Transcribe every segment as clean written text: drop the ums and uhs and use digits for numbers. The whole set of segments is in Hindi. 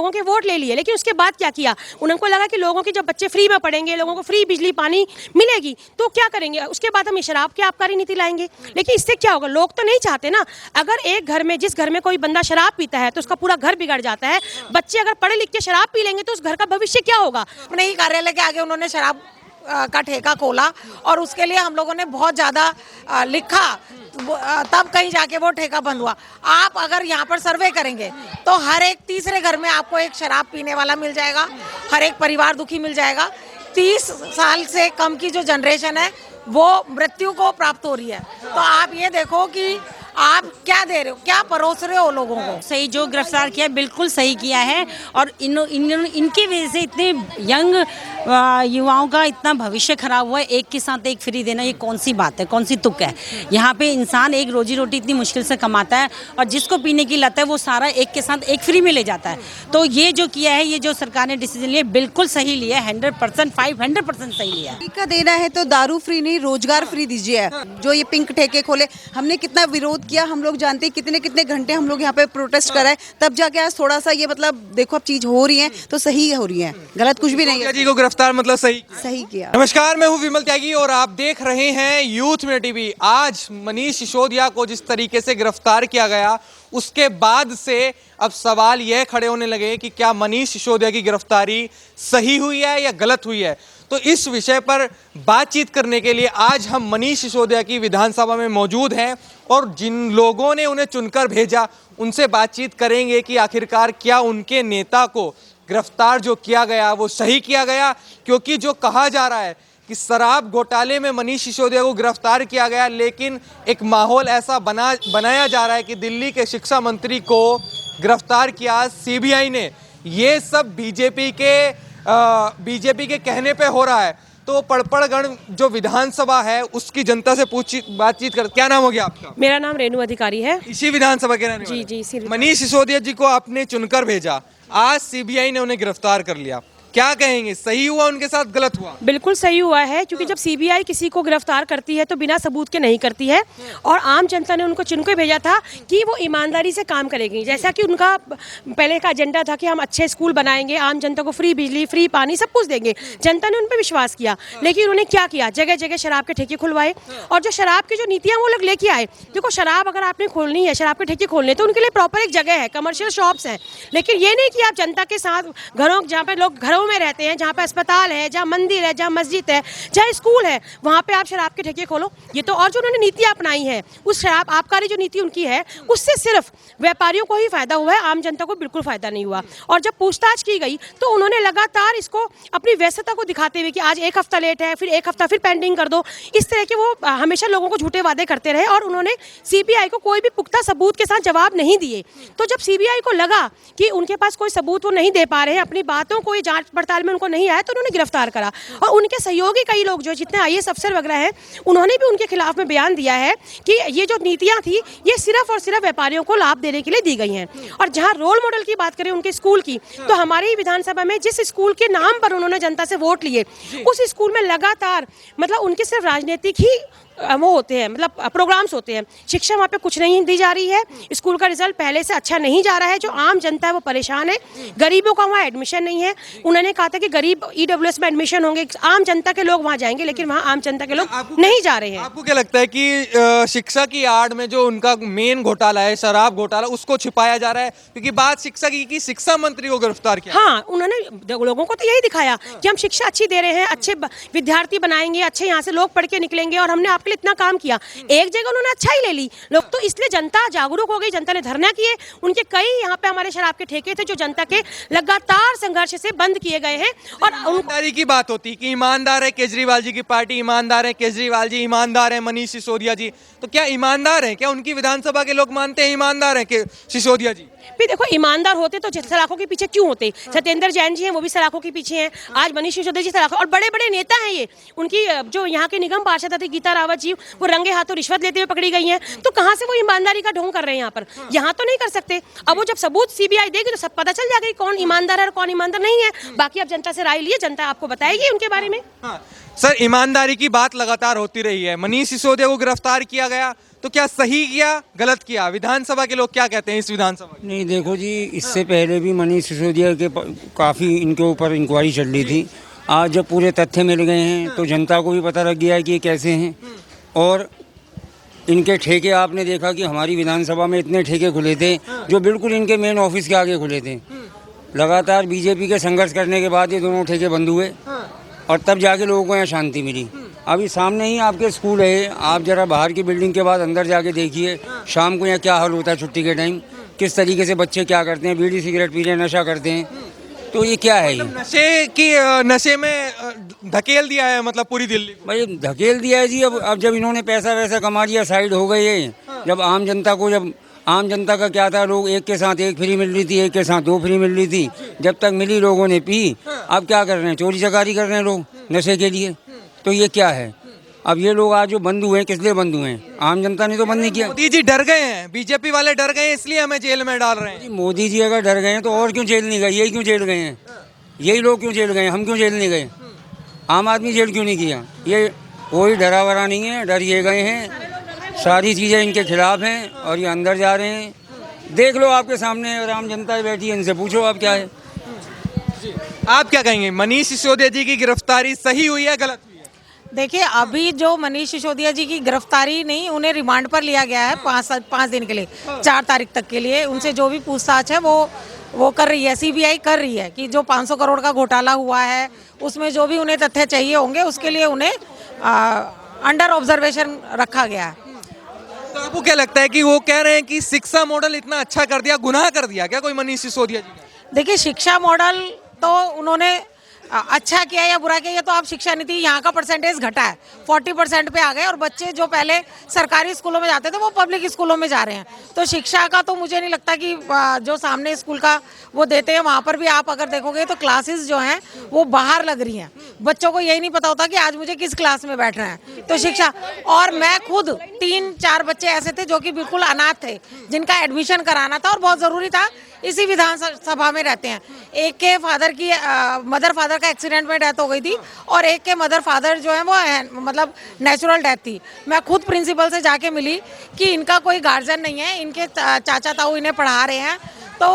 लोगों के वोट ले लिए, लेकिन उसके बाद क्या किया, उनको लगा कि लोगों के जब बच्चे फ्री में पढ़ेंगे, लोगों को फ्री बिजली पानी मिलेगी तो क्या करेंगे, उसके बाद हम ये शराब की आबकारी नीति लाएंगे। लेकिन इससे क्या होगा, लोग तो नहीं चाहते ना। अगर एक घर में, जिस घर में कोई बंदा शराब पीता है तो उसका पूरा घर बिगड़ जाता है। बच्चे अगर पढ़े लिख के शराब पी लेंगे तो उस घर का भविष्य क्या होगा। अपने ही कार्यालय के आगे उन्होंने शराब का ठेका खोला और उसके लिए हम लोगों ने बहुत ज़्यादा लिखा, तब कहीं जाके वो ठेका बंद हुआ। आप अगर यहाँ पर सर्वे करेंगे तो हर एक तीसरे घर में आपको एक शराब पीने वाला मिल जाएगा, हर एक परिवार दुखी मिल जाएगा। 30 साल से कम की जो जनरेशन है वो मृत्यु को प्राप्त हो रही है। तो आप ये देखो कि आप क्या दे रहे हो, क्या परोस रहे हो लोगों को। सही जो गिरफ्तार किया बिल्कुल सही किया है, और इनकी वजह से इतने यंग युवाओं का इतना भविष्य खराब हुआ है। एक के साथ एक फ्री देना ये कौन सी बात है, कौन सी तुक है। यहाँ पे इंसान एक रोजी रोटी इतनी मुश्किल से कमाता है और जिसको पीने की लत है वो सारा एक के साथ एक फ्री में ले जाता है। तो ये जो किया है, ये जो सरकार ने डिसीजन लिया बिल्कुल सही लिया है, 100% 500% सही लिया है। का देना है तो दारू फ्री नहीं, रोजगार फ्री दीजिए। जो ये पिंक ठेके खोले, हमने कितना विरोध किया, हम लोग जानते हैं कितने कितने घंटे हम लोग यहाँ पे प्रोटेस्ट कराए, तब जाके आज थोड़ा सा ये मतलब देखो अब चीज हो रही है तो सही हो रही है, गलत कुछ भी नहीं है। जी को गिरफ्तार मतलब सही किया। नमस्कार, मैं हूं विमल त्यागी और आप देख रहे हैं यूथ में टीवी। आज मनीष सिसोदिया को जिस तरीके से गिरफ्तार किया गया, उसके बाद से अब सवाल यह खड़े होने लगे कि क्या मनीष सिसोदिया की गिरफ्तारी सही हुई है या गलत हुई है। तो इस विषय पर बातचीत करने के लिए आज हम मनीष सिसोदिया की विधानसभा में मौजूद हैं और जिन लोगों ने उन्हें चुनकर भेजा उनसे बातचीत करेंगे कि आखिरकार क्या उनके नेता को गिरफ्तार जो किया गया वो सही किया गया। क्योंकि जो कहा जा रहा है कि शराब घोटाले में मनीष सिसोदिया को गिरफ्तार किया गया, लेकिन एक माहौल ऐसा बनाया जा रहा है कि दिल्ली के शिक्षा मंत्री को गिरफ्तार किया सीबीआई ने। ये सब बीजेपी के कहने पे हो रहा है। तो पड़पड़गढ़ जो विधानसभा है उसकी जनता से बातचीत कर। क्या नाम हो गया आपका? मेरा नाम रेणु अधिकारी है। इसी विधानसभा के रहने वाले? जी। मनीष सिसोदिया जी को आपने चुनकर भेजा, आज सीबीआई ने उन्हें गिरफ्तार कर लिया, क्या कहेंगे, सही हुआ उनके साथ, गलत हुआ? बिल्कुल सही हुआ है, क्योंकि जब सीबीआई किसी को गिरफ्तार करती है तो बिना सबूत के नहीं करती है। और आम जनता ने उनको चुन के भेजा था कि वो ईमानदारी से काम करेगी। जैसा कि उनका पहले का एजेंडा था कि हम अच्छे स्कूल बनाएंगे, आम जनता को फ्री बिजली, फ्री पानी, सब कुछ देंगे। जनता ने उन पर विश्वास किया, लेकिन उन्होंने क्या किया, जगह जगह शराब के ठेके खुलवाए। और जो शराब की जो नीतियाँ वो लोग लेके आए, देखो शराब अगर आपने खोलनी है, शराब के ठेके खोलने, तो उनके लिए प्रॉपर एक जगह है, कमर्शियल शॉप्स हैं। लेकिन ये नहीं कि आप जनता के साथ घरों, जहाँ पे लोग घरों में रहते हैं, जहाँ अस्पताल है, जहाँ मंदिर है, जहाँ मस्जिद है, जहाँ स्कूल है, वहाँ पे आप शराब के ठेके खोलो। ये तो, और जो उन्होंने नीतियाँ अपनाई है, उस शराब आबकारी जो नीति उनकी है, उससे सिर्फ व्यापारियों को ही फायदा हुआ है, आम जनता को बिल्कुल फायदा नहीं हुआ। और जब पूछताछ की गई तो उन्होंने लगातार इसको अपनी व्यस्तता को दिखाते हुए कि आज एक हफ्ता लेट है, फिर एक हफ्ता फिर पेंडिंग कर दो, इस तरह के वो हमेशा लोगों को झूठे वादे करते रहे। और उन्होंने सीबीआई को कोई भी पुख्ता सबूत के साथ जवाब नहीं दिए। तो जब सीबीआई को लगा कि उनके पास कोई सबूत वो नहीं दे पा रहे हैं, अपनी बातों को जांच पड़ताल में उनको नहीं आया, तो उन्होंने गिरफ्तार करा। और उनके सहयोगी कई लोग जो जितने आईएएस अफसर वगैरह हैं, उन्होंने भी उनके खिलाफ में बयान दिया है कि ये जो नीतियां थी ये सिर्फ और सिर्फ व्यापारियों को लाभ देने के लिए दी गई हैं। और जहां रोल मॉडल की बात करें उनके स्कूल की, तो हमारे ही विधानसभा में जिस स्कूल के नाम पर उन्होंने जनता से वोट लिए, उस स्कूल में लगातार मतलब उनके सिर्फ राजनीतिक ही वो होते हैं, मतलब प्रोग्राम्स होते हैं। शिक्षा वहाँ पे कुछ नहीं दी जा रही है। स्कूल का रिजल्ट पहले से अच्छा नहीं जा रहा है। जो आम जनता है वो परेशान है। गरीबों का वहाँ एडमिशन नहीं है। उन्होंने कहा था कि गरीब ईडब्ल्यूएस में एडमिशन होंगे, आम जनता के लोग वहाँ जाएंगे, लेकिन वहाँ आम जनता के लोग नहीं जा रहे हैं। आपको क्या लगता है कि शिक्षा की आड़ में जो उनका मेन घोटाला है, शराब घोटाला, उसको छिपाया जा रहा है? क्योंकि बात शिक्षा की शिक्षा मंत्री को गिरफ्तार किया। हाँ, उन्होंने लोगों को तो यही दिखाया कि हम शिक्षा अच्छी दे रहे हैं, अच्छे विद्यार्थी बनाएंगे, अच्छे यहाँ से लोग पढ़ के निकलेंगे, और हमने आपके लिए इतना काम किया। एक जगह उन्होंने अच्छा ही ले ली लोग, तो इसलिए जनता जागरूक हो गई, जनता ने धरना किए। उनके कई यहाँ पे हमारे शराब के ठेके थे जो जनता के लगातार संघर्ष से बंद किए गए हैं। और ईमानदारी की बात होती कि ईमानदार है केजरीवाल जी की पार्टी, ईमानदार है केजरीवाल जी, ईमानदार है मनीष सिसोदिया जी, तो क्या ईमानदार है? क्या उनकी विधानसभा के लोग मानते हैं ईमानदार है सिसोदिया जी? भी देखो, ईमानदार होते तो सलाखों के पीछे क्यों होते? सत्येंद्र जैन जी हैं, वो भी सलाखों के पीछे हैं। आज मनीष सिसोदिया जी सलाखों, और बड़े बड़े नेता हैं ये। उनकी जो यहाँ के निगम पार्षद थे गीता रावत जी, वो रंगे हाथों रिश्वत लेते हुए पकड़ी गई हैं। तो कहाँ से वो ईमानदारी का ढोंग कर रहे हैं यहाँ पर? यहाँ तो नहीं कर सकते। अब वो जब सबूत सीबीआई देगी तो सब पता चल जाएगा कौन ईमानदार है और कौन ईमानदार नहीं है। बाकी अब जनता से राय लिए, जनता आपको बताएगी उनके बारे में। सर, ईमानदारी की बात लगातार होती रही है। मनीष सिसोदिया को गिरफ्तार किया गया, तो क्या सही किया गलत किया, विधानसभा के लोग क्या कहते हैं इस विधानसभा की? नहीं देखो जी, इससे पहले भी मनीष सिसोदिया के काफ़ी इनके ऊपर इंक्वायरी चल रही थी। आज जब पूरे तथ्य मिल गए हैं तो जनता को भी पता लग गया है कि ये कैसे हैं। और इनके ठेके आपने देखा कि हमारी विधानसभा में इतने ठेके खुले थे जो बिल्कुल इनके मेन ऑफिस के आगे खुले थे। लगातार बीजेपी के संघर्ष करने के बाद ये दोनों ठेके बंद हुए और तब जाके लोगों को यहाँ शांति मिली। अभी सामने ही आपके स्कूल है, आप जरा बाहर की बिल्डिंग के बाद अंदर जाके देखिए शाम को यहाँ क्या हाल होता है छुट्टी के टाइम, किस तरीके से बच्चे क्या करते हैं, बीड़ी सिगरेट पी रहे हैं, नशा करते हैं। तो ये क्या है ये? नशे में धकेल दिया है मतलब पूरी दिल्ली को। भाई धकेल दिया है जी। अब जब इन्होंने पैसा वैसा कमा लिया, साइड हो गए ये। जब आम जनता का क्या था, लोग एक के साथ एक फ्री मिल रही थी, एक के साथ दो फ्री मिल रही थी, जब तक मिली लोगों ने पी। अब क्या कर रहे हैं, चोरी चकारी कर रहे हैं लोग नशे के लिए। तो ये क्या है? अब ये लोग आज जो बंद हुए हैं, किस लिए बंद हुए हैं? आम जनता ने तो बंद नहीं किया। मोदी जी डर गए हैं, बीजेपी वाले डर गए हैं, इसलिए हमें जेल में डाल रहे हैं। जी मोदी जी अगर डर गए हैं तो और क्यों जेल नहीं गए? यही क्यों जेल गए हैं? यही लोग क्यों जेल गए? हम क्यों जेल नहीं गए? आम आदमी जेल क्यों नहीं किया? ये कोई डरा वरा नहीं है, डर ये गए हैं। सारी चीज़ें इनके खिलाफ हैं और ये अंदर जा रहे हैं। देख लो आपके सामने, और आम जनता बैठी है, इनसे पूछो आप क्या है। आप क्या कहेंगे, मनीष सिसोदिया जी की गिरफ्तारी सही हुई है गलत हुई है? देखिए, अभी जो मनीष सिसोदिया जी की गिरफ्तारी नहीं, उन्हें रिमांड पर लिया गया है 5 दिन के लिए, 4 तारीख तक के लिए। उनसे जो भी पूछताछ है वो कर रही है, सीबीआई कर रही है कि जो 500 करोड़ का घोटाला हुआ है उसमें जो भी उन्हें तथ्य चाहिए होंगे उसके लिए उन्हें अंडर ऑब्जर्वेशन रखा गया है। तो आपको क्या लगता है कि वो कह रहे हैं कि शिक्षा मॉडल इतना अच्छा कर दिया, गुनाह कर दिया क्या कोई मनीष सिसोदिया जी ने? देखिए, शिक्षा मॉडल तो उन्होंने अच्छा किया या बुरा किया, ये तो आप शिक्षा नीति, यहाँ का परसेंटेज घटा है, 40% पे आ गए और बच्चे जो पहले सरकारी स्कूलों में जाते थे वो पब्लिक स्कूलों में जा रहे हैं। तो शिक्षा का तो मुझे नहीं लगता कि जो सामने स्कूल का वो देते हैं वहाँ पर भी आप अगर देखोगे तो क्लासेस जो हैं वो बाहर लग रही हैं। बच्चों को यही नहीं पता होता कि आज मुझे किस क्लास में बैठना है। तो शिक्षा, और मैं खुद 3-4 बच्चे ऐसे थे जो कि बिल्कुल अनाथ थे, जिनका एडमिशन कराना था और बहुत ज़रूरी था, इसी विधानसभा में रहते हैं। एक के फादर की मदर फादर का एक्सीडेंट में डेथ हो गई थी और एक के मदर फादर जो है वो मतलब नेचुरल डेथ थी। मैं खुद प्रिंसिपल से जाके मिली कि इनका कोई गार्जियन नहीं है, इनके चाचा ताऊ इन्हें पढ़ा रहे हैं, तो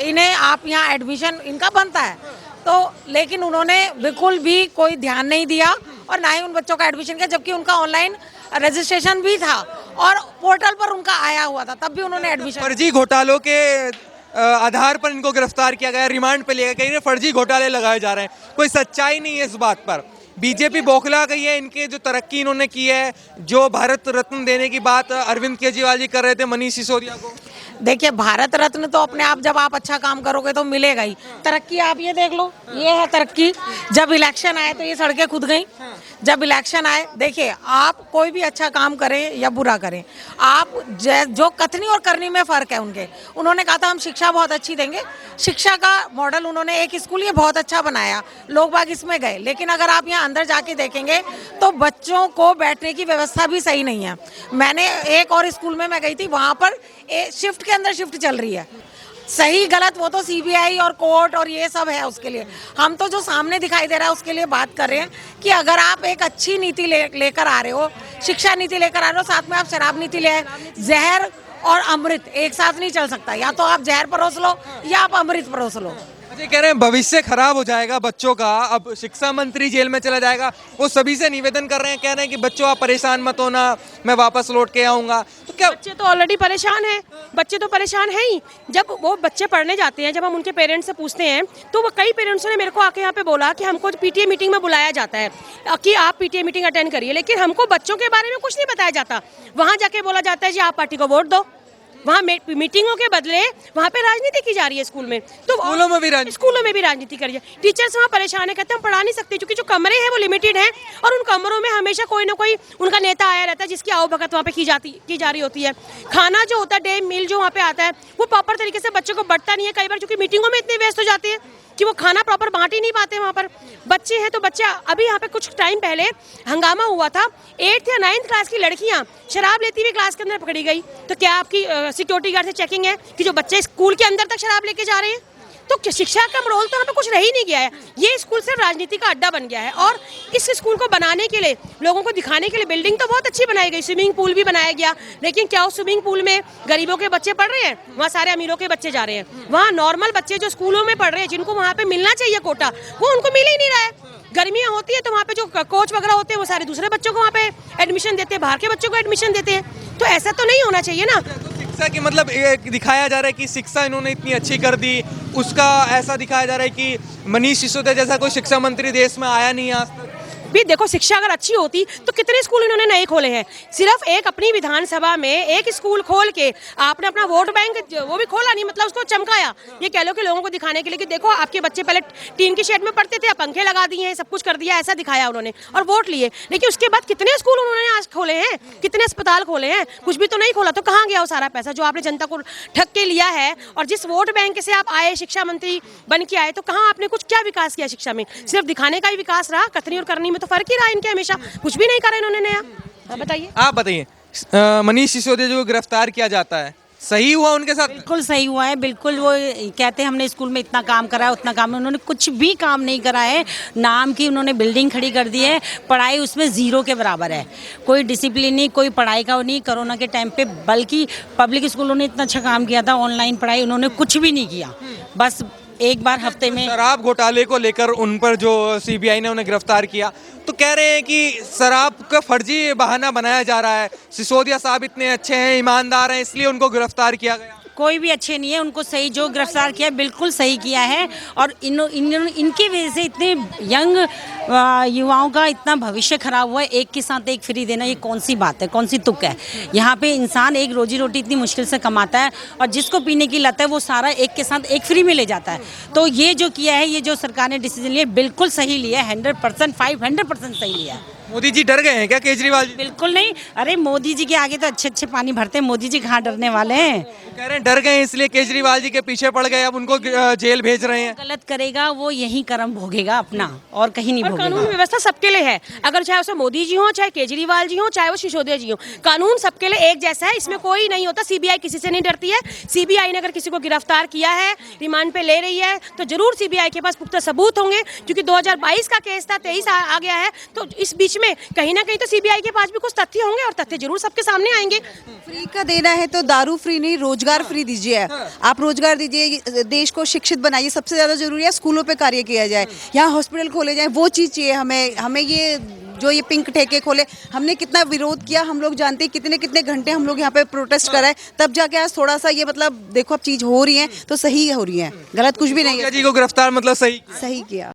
इन्हें आप यहाँ एडमिशन इनका बनता है। तो लेकिन उन्होंने बिल्कुल भी कोई ध्यान नहीं दिया और ना ही उन बच्चों का एडमिशन किया, जबकि उनका ऑनलाइन रजिस्ट्रेशन भी था और पोर्टल पर उनका आया हुआ था, तब भी उन्होंने एडमिशन। फर्जी घोटालों के आधार पर इनको गिरफ्तार किया गया, रिमांड पे लिया गया, फर्जी घोटाले लगाए जा रहे हैं, कोई सच्चाई नहीं है इस बात पर। बीजेपी बौखला गई है, इनके जो तरक्की इन्होंने की है, जो भारत रत्न देने की बात अरविंद केजरीवाल जी कर रहे थे मनीष सिसोदिया को। देखिए, भारत रत्न तो अपने आप जब आप अच्छा काम करोगे तो मिलेगा ही। तरक्की आप ये देख लो, ये है तरक्की। जब इलेक्शन आए तो ये सड़कें खुद गई। जब इलेक्शन आए, देखिए, आप कोई भी अच्छा काम करें या बुरा करें, आप जो कथनी और करनी में फ़र्क है उनके। उन्होंने कहा था हम शिक्षा बहुत अच्छी देंगे, शिक्षा का मॉडल उन्होंने एक स्कूल ये बहुत अच्छा बनाया, लोग बाग इसमें गए। लेकिन अगर आप यहाँ अंदर जाके देखेंगे तो बच्चों को बैठने की व्यवस्था भी सही नहीं है। मैंने एक और स्कूल में मैं गई थी, वहाँ पर शिफ्ट के अंदर शिफ्ट चल रही है। सही गलत वो तो सीबीआई और कोर्ट और ये सब है, उसके लिए हम तो जो सामने दिखाई दे रहा है उसके लिए बात कर रहे हैं कि अगर आप एक अच्छी नीति लेकर आ रहे हो, शिक्षा नीति लेकर आ रहे हो, साथ में आप शराब नीति ले आए। जहर और अमृत एक साथ नहीं चल सकता, या तो आप जहर परोस लो या आप अमृत परोस लो। ये कह रहे हैं भविष्य खराब हो जाएगा बच्चों का, अब शिक्षा मंत्री जेल में चला जाएगा। वो सभी से निवेदन कर रहे हैं, कह रहे हैं कि बच्चों आप परेशान मत होना, मैं वापस लौट के आऊँगा। तो क्या बच्चे तो ऑलरेडी परेशान हैं, बच्चे तो परेशान हैं ही। जब वो बच्चे पढ़ने जाते हैं, जब हम उनके पेरेंट्स से पूछते हैं तो वो कई पेरेंट्सों ने मेरे को आके यहाँ पे बोला कि हमको पीटीए मीटिंग में बुलाया जाता है कि आप पीटीए मीटिंग अटेंड करिए, लेकिन हमको बच्चों के बारे में कुछ नहीं बताया जाता। वहाँ जाके बोला जाता है जी आप पार्टी को वोट दो। वहाँ मीटिंगों के बदले वहाँ पे राजनीति की जा रही है स्कूल में। तो स्कूलों में भी राजनीति कर रही है। टीचर्स वहाँ परेशान है, कहते हैं हम पढ़ा नहीं सकते क्योंकि जो कमरे हैं वो लिमिटेड हैं और उन कमरों में हमेशा कोई ना कोई उनका नेता आया रहता है जिसकी आवभगत वहाँ पे की जा रही होती है। खाना जो होता है, डे मील जो वहाँ पे आता है, वो प्रॉपर तरीके से बच्चों को बढ़ता नहीं है। कई बार क्योंकि मीटिंगों में इतने व्यस्त हो जाते हैं कि वो खाना प्रॉपर बांट ही नहीं पाते वहाँ पर। बच्चे हैं तो बच्चा, अभी यहाँ पे कुछ टाइम पहले हंगामा हुआ था, 8th या 9th क्लास की लड़कियाँ शराब लेती हुई क्लास के अंदर पकड़ी गई। तो क्या आपकी सिक्योरिटी गार्ड से चेकिंग है कि जो बच्चे स्कूल के अंदर तक शराब लेके जा रहे हैं? तो शिक्षा का रोल तो यहाँ पे कुछ रह ही नहीं गया है। ये स्कूल सिर्फ राजनीति का अड्डा बन गया है। और इस स्कूल को बनाने के लिए, लोगों को दिखाने के लिए बिल्डिंग तो बहुत अच्छी बनाई गई, स्विमिंग पूल भी बनाया गया, लेकिन क्या उस स्विमिंग पूल में गरीबों के बच्चे पढ़ रहे हैं? वहाँ सारे अमीरों के बच्चे जा रहे हैं। वहाँ नॉर्मल बच्चे जो स्कूलों में पढ़ रहे हैं, जिनको वहाँ पे मिलना चाहिए कोटा, वो उनको मिल ही नहीं रहा है। गर्मियाँ होती है तो वहाँ पे जो कोच वगैरह होते हैं वो सारे दूसरे बच्चों को वहाँ पे एडमिशन देते हैं, बाहर के बच्चों को एडमिशन देते हैं। तो ऐसा तो नहीं होना चाहिए ना। शिक्षा की मतलब ये दिखाया जा रहा है कि शिक्षा इन्होंने इतनी अच्छी कर दी, उसका ऐसा दिखाया जा रहा है कि मनीष सिसोदिया जैसा कोई शिक्षा मंत्री देश में आया नहीं आज तक। भी देखो, शिक्षा अगर अच्छी होती तो कितने स्कूल इन्होंने नए खोले हैं। सिर्फ एक अपनी विधानसभा में एक स्कूल खोल के आपने अपना वोट बैंक वो भी खोला नहीं, मतलब उसको चमकाया। ये कह लो कि लोगों को दिखाने के लिए कि देखो आपके बच्चे पहले टीन की शेड में पढ़ते थे, अब पंखे लगा दिए हैं, सब कुछ कर दिया, ऐसा दिखाया उन्होंने और वोट लिए। लेकिन उसके बाद कितने स्कूल उन्होंने आज खोले हैं, कितने अस्पताल खोले हैं? कुछ भी तो नहीं खोला। तो कहाँ गया वो सारा पैसा जो आपने जनता को ठग के लिया है? और जिस वोट बैंक से आप आए, शिक्षा मंत्री बन के आए, तो कहाँ आपने कुछ क्या विकास किया शिक्षा में? सिर्फ दिखाने का ही विकास रहा, कथनी और करनी में तो फर्क ही रहा इनके, हमेशा कुछ भी नहीं करा इन्होंने नया। बताइए, आप बताइए, मनीष सिसोदिया जो गिरफ्तार किया जाता है, सही हुआ उनके साथ? बिल्कुल सही हुआ है, बिल्कुल। वो कहते हैं हमने स्कूल में इतना काम करा है, उतना काम, उन्होंने कुछ भी काम नहीं करा है। नाम की उन्होंने बिल्डिंग खड़ी कर दी है, पढ़ाई उसमें जीरो के बराबर है। कोई डिसिप्लिन नहीं, कोई पढ़ाई का नहीं, कोरोना के टाइम पे। बल्कि पब्लिक स्कूलों ने इतना अच्छा काम किया था, ऑनलाइन पढ़ाई, उन्होंने कुछ भी नहीं किया। बस एक बार हफ्ते में शराब घोटाले को लेकर उन पर जो सीबीआई ने उन्हें गिरफ्तार किया, तो कह रहे हैं कि शराब का फर्जी बहाना बनाया जा रहा है, सिसोदिया साहब इतने अच्छे हैं, ईमानदार हैं, इसलिए उनको गिरफ्तार किया गया। कोई भी अच्छे नहीं है, उनको सही जो गिरफ्तार किया बिल्कुल सही किया है। और इनकी वजह से इतने यंग युवाओं का इतना भविष्य खराब हुआ है। एक के साथ एक फ्री देना, ये कौन सी बात है, कौन सी तुक है? यहाँ पे इंसान एक रोजी रोटी इतनी मुश्किल से कमाता है और जिसको पीने की लत है वो सारा एक के साथ एक फ्री में ले जाता है। तो ये जो किया है, ये जो सरकार ने डिसीजन लिया, बिल्कुल सही लिया है, 100%, 500% सही लिया है। मोदी जी डर गए हैं क्या केजरीवाल जी? बिल्कुल नहीं। अरे मोदी जी के आगे तो अच्छे अच्छे पानी भरते हैं, मोदी जी कहाँ डरने वाले हैं? वो कह रहे हैं डर गए हैं इसलिए केजरीवाल जी के पीछे पड़ गए, अब उनको जेल भेज रहे हैं। गलत करेगा वो यही कर्म भोगेगा अपना, और कहीं नहीं और भोगेगा। कानून व्यवस्था सबके लिए है, अगर चाहे उसमें मोदी जी हो, चाहे केजरीवाल जी हो, चाहे वो सिसोदिया जी हो, कानून सबके लिए एक जैसा है, इसमें कोई नहीं होता। सीबीआई किसी से नहीं डरती है। सीबीआई ने अगर किसी को गिरफ्तार किया है, रिमांड पे ले रही है, तो जरूर सीबीआई के पास पुख्ता सबूत होंगे, क्योंकि 2022 का केस था, 23 आ गया है, तो इस बीच में कहीं ना कहीं तो सीबीआई के पास भी कुछ तथ्य होंगे और तथ्य जरूर सबके सामने आएंगे। फ्री का देना है तो दारू फ्री नहीं, रोजगार फ्री दीजिए। आप रोजगार दीजिए, देश को शिक्षित बनाइए, सबसे ज्यादा जरूरी है स्कूलों पे कार्य किया जाए, यहाँ हॉस्पिटल खोले जाए, वो चीज चाहिए हमें। ये जो ये पिंक ठेके खोले, हमने कितना विरोध किया, हम लोग जानते हैं कितने कितने घंटे हम लोग यहाँ पे प्रोटेस्ट कराए, तब जाके आज थोड़ा सा ये मतलब देखो अब चीज हो रही है तो सही हो रही है, गलत कुछ भी नहीं है, जी को गिरफ्तार मतलब सही सही किया।